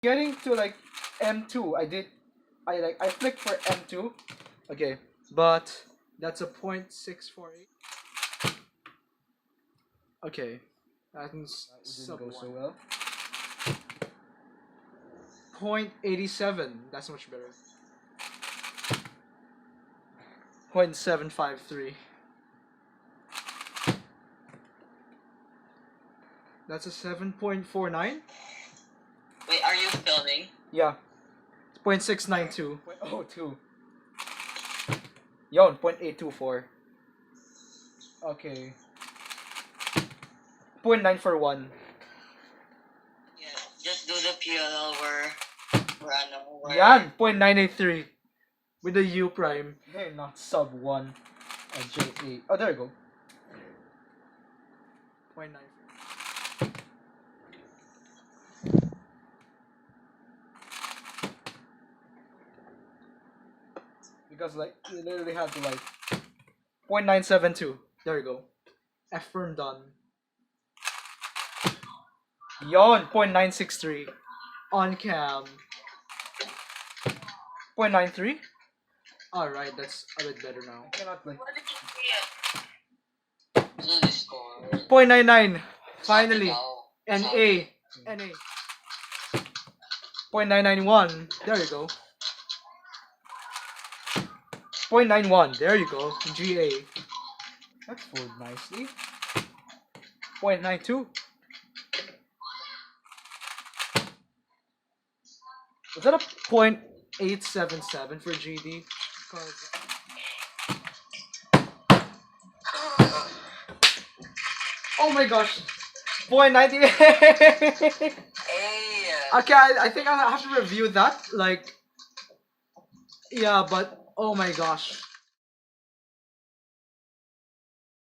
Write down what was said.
Getting to like M2, I flicked for M2. Okay, but that's a 0.648. Okay, that didn't go so well. 0.87. That's much better. 0.753. That's a 7.49. Wait, are you filming? Yeah. 0.692. 0.02. Yon, 0.824. Okay. 0.941. Yeah, just do the PLL where Yan, 0.983. With the U prime. Hey, not sub-1. J8. Oh, there you go. 0.9. Because like you literally have to like 0.972. There you go. Affirm done. Yon, 0.963. On cam. 0.93. Alright, that's a bit better now. Cannot like. What did you get? The score. 0.99. Finally. NA. 0.991. There you go. 0.91. There you go. GA. That's fooled nicely. 0.92. Was that a 0.877 for GD? Oh my gosh. 0.98. Okay, I think I'll have to review that. Like, yeah, but oh my gosh.